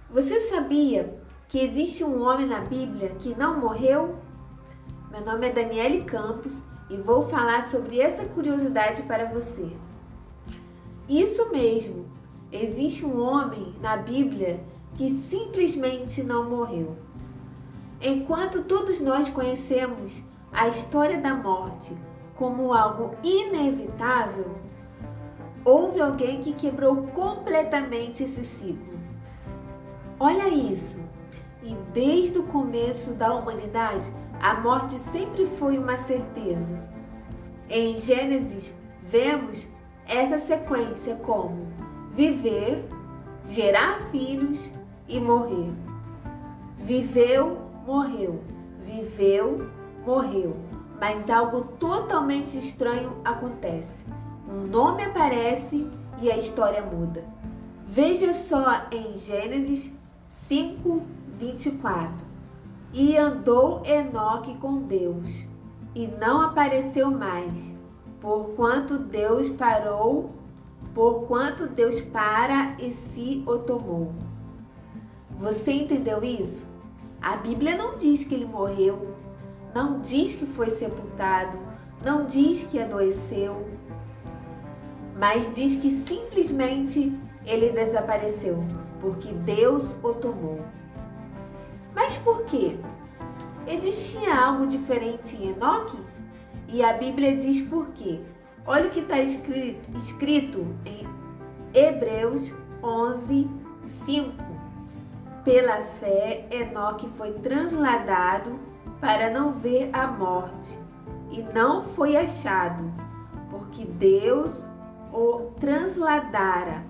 Você sabia que existe um homem na Bíblia que não morreu? Meu nome é Daniele Campos e vou falar sobre essa curiosidade para você. Isso mesmo, existe um homem na Bíblia que simplesmente não morreu. Enquanto todos nós conhecemos a história da morte como algo inevitável, houve alguém que quebrou completamente esse ciclo. Olha isso! E desde o começo da humanidade, a morte sempre foi uma certeza. Em Gênesis, vemos essa sequência como viver, gerar filhos e morrer. Viveu, morreu. Viveu, morreu. Mas algo totalmente estranho acontece. Um nome aparece e a história muda. Veja só em Gênesis 5:24. E andou Enoque com Deus, e não apareceu mais, porquanto Deus para e se o tomou. Você entendeu isso? A Bíblia não diz que ele morreu, não diz que foi sepultado, não diz que adoeceu, mas diz que simplesmente ele desapareceu, porque Deus o tomou. Mas por quê? Existia algo diferente em Enoque? E a Bíblia diz por quê. Olha o que está escrito em Hebreus 11:5. Pela fé, Enoque foi transladado para não ver a morte, e não foi achado, porque Deus o transladara,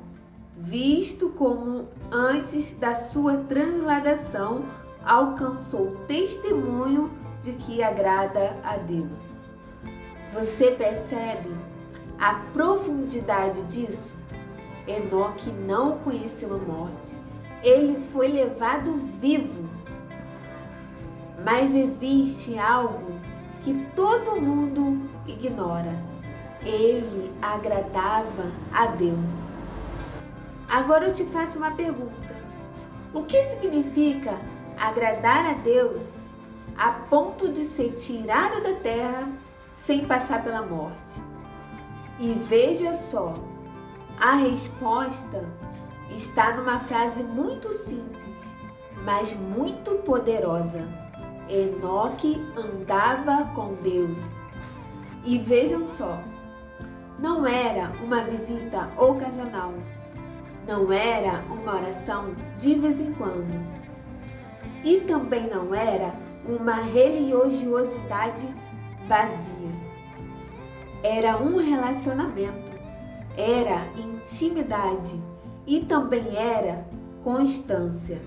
visto como antes da sua transladação alcançou testemunho de que agrada a Deus. Você percebe a profundidade disso? Enoque não conheceu a morte. Ele foi levado vivo. Mas existe algo que todo mundo ignora. Ele agradava a Deus. Agora eu te faço uma pergunta. O que significa agradar a Deus a ponto de ser tirado da terra sem passar pela morte? E veja só, a resposta está numa frase muito simples, mas muito poderosa. Enoque andava com Deus. E vejam só, não era uma visita ocasional, não era uma oração de vez em quando, e também não era uma religiosidade vazia. Era um relacionamento, era intimidade e também era constância.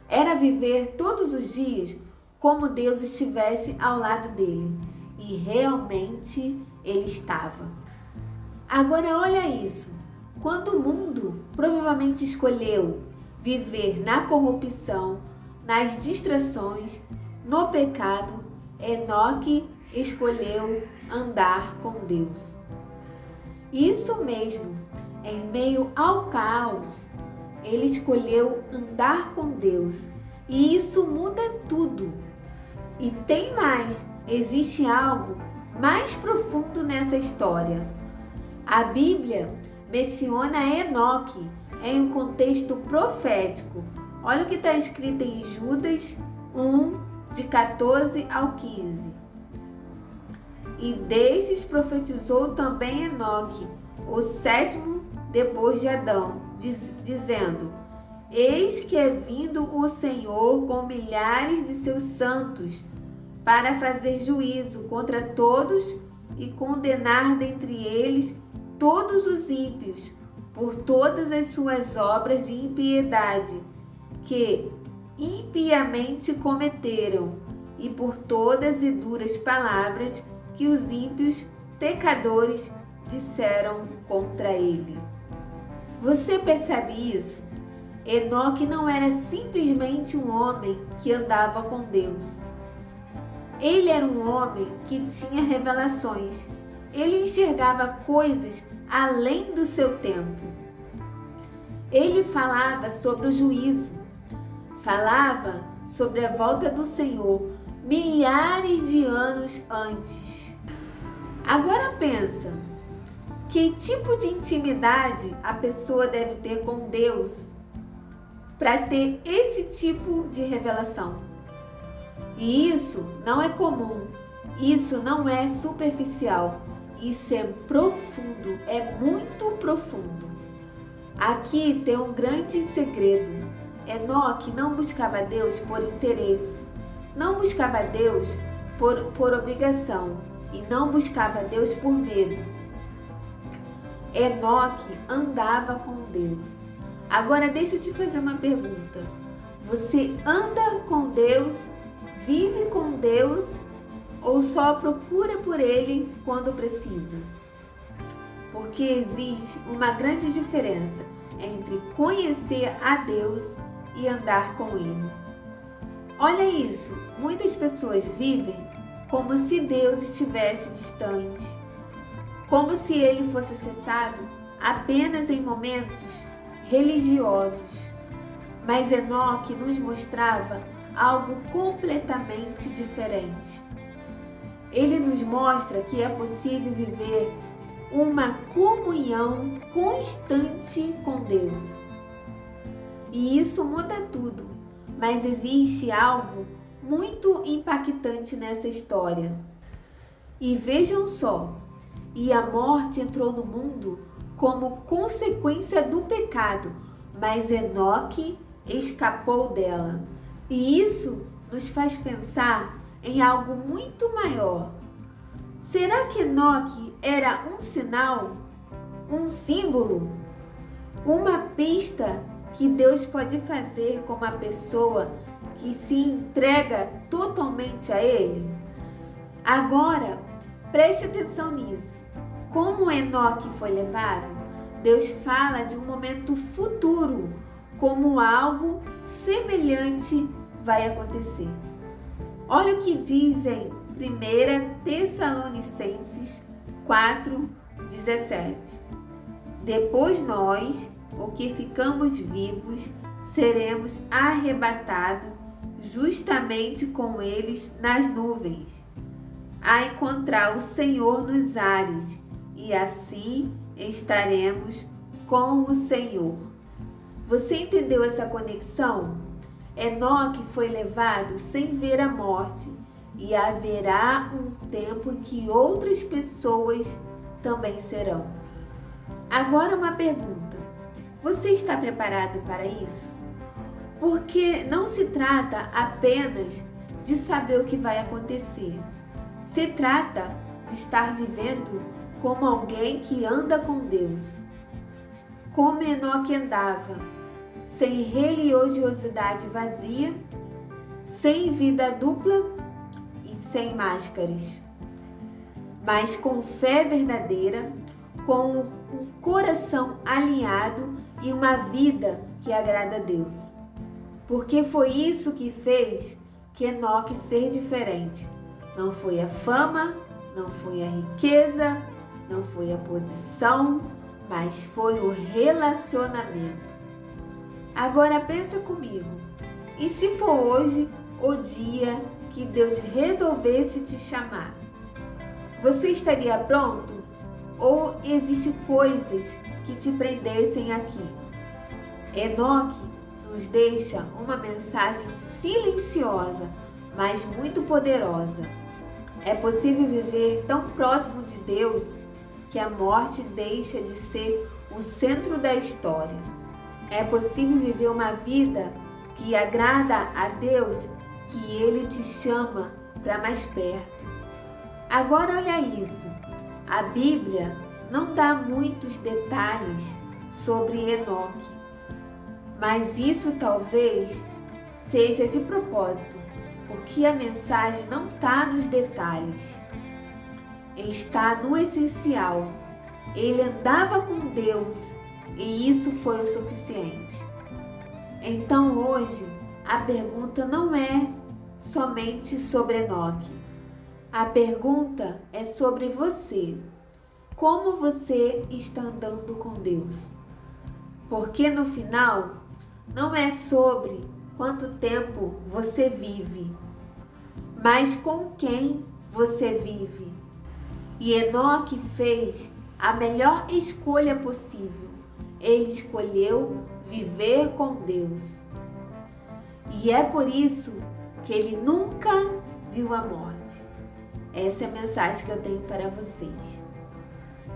Era viver todos os dias como Deus estivesse ao lado dele, e realmente ele estava. Agora olha isso, quando o mundo provavelmente escolheu viver na corrupção, nas distrações, no pecado, Enoque escolheu andar com Deus. Isso mesmo, em meio ao caos, ele escolheu andar com Deus. E isso muda tudo. E tem mais, existe algo mais profundo nessa história. A Bíblia menciona Enoque em um contexto profético. Olha o que está escrito em Judas 1:14-15. E destes profetizou também Enoque, o sétimo depois de Adão, dizendo: Eis que é vindo o Senhor com milhares de seus santos, para fazer juízo contra todos e condenar dentre eles todos os ímpios, por todas as suas obras de impiedade, que impiamente cometeram, e por todas e duras palavras que os ímpios pecadores disseram contra ele. Você percebe isso? Enoque não era simplesmente um homem que andava com Deus. Ele era um homem que tinha revelações. Ele enxergava coisas além do seu tempo. Ele falava sobre o juízo, falava sobre a volta do Senhor milhares de anos antes. Agora pensa, que tipo de intimidade a pessoa deve ter com Deus para ter esse tipo de revelação? E isso não é comum, isso não é superficial, isso é profundo, é muito profundo. Aqui tem um grande segredo. Enoque não buscava Deus por interesse, não buscava Deus por obrigação e não buscava Deus por medo. Enoque andava com Deus. Agora deixa eu te fazer uma pergunta. Você anda com Deus, vive com Deus ou só procura por Ele quando precisa? Porque existe uma grande diferença entre conhecer a Deus e andar com Ele. Olha isso, muitas pessoas vivem como se Deus estivesse distante, como se Ele fosse cessado apenas em momentos religiosos. Mas Enoque nos mostrava algo completamente diferente. Ele nos mostra que é possível viver uma comunhão constante com Deus. E isso muda tudo, mas existe algo muito impactante nessa história. E vejam só, e a morte entrou no mundo como consequência do pecado, mas Enoque escapou dela. E isso nos faz pensar em algo muito maior. Será que Enoque era um sinal, um símbolo, uma pista que Deus pode fazer com uma pessoa que se entrega totalmente a Ele? Agora, preste atenção nisso. Como Enoque foi levado, Deus fala de um momento futuro, como algo semelhante vai acontecer. Olha o que diz em 1 Tessalonicenses 4:17. Depois nós, o que ficamos vivos, seremos arrebatados justamente com eles nas nuvens, a encontrar o Senhor nos ares, e assim estaremos com o Senhor. Você entendeu essa conexão? Enoque foi levado sem ver a morte, e haverá um tempo em que outras pessoas também serão. Agora uma pergunta: você está preparado para isso? Porque não se trata apenas de saber o que vai acontecer. Se trata de estar vivendo como alguém que anda com Deus. Como Enoque andava, sem religiosidade vazia, sem vida dupla e sem máscaras, mas com fé verdadeira, com um coração alinhado e uma vida que agrada a Deus. Porque foi isso que fez que Enoque ser diferente. Não foi a fama, não foi a riqueza, não foi a posição, mas foi o relacionamento. Agora pensa comigo, e se for hoje o dia que Deus resolvesse te chamar? Você estaria pronto? Ou existem coisas que te prendessem aqui? Enoque nos deixa uma mensagem silenciosa, mas muito poderosa. É possível viver tão próximo de Deus que a morte deixa de ser o centro da história. É possível viver uma vida que agrada a Deus, que Ele te chama para mais perto. Agora olha isso, a Bíblia não dá muitos detalhes sobre Enoque, mas isso talvez seja de propósito, porque a mensagem não está nos detalhes, está no essencial. Ele andava com Deus e isso foi o suficiente. Então hoje a pergunta não é somente sobre Enoque. A pergunta é sobre você. Como você está andando com Deus? Porque no final não é sobre quanto tempo você vive, mas com quem você vive. E Enoque fez a melhor escolha possível. Ele escolheu viver com Deus. E é por isso que ele nunca viu a morte. Essa é a mensagem que eu tenho para vocês.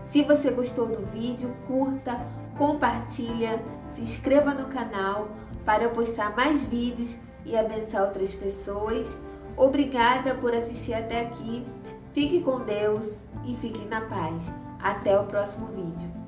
Se você gostou do vídeo, curta, compartilha, se inscreva no canal para eu postar mais vídeos e abençoar outras pessoas. Obrigada por assistir até aqui. Fique com Deus e fique na paz. Até o próximo vídeo.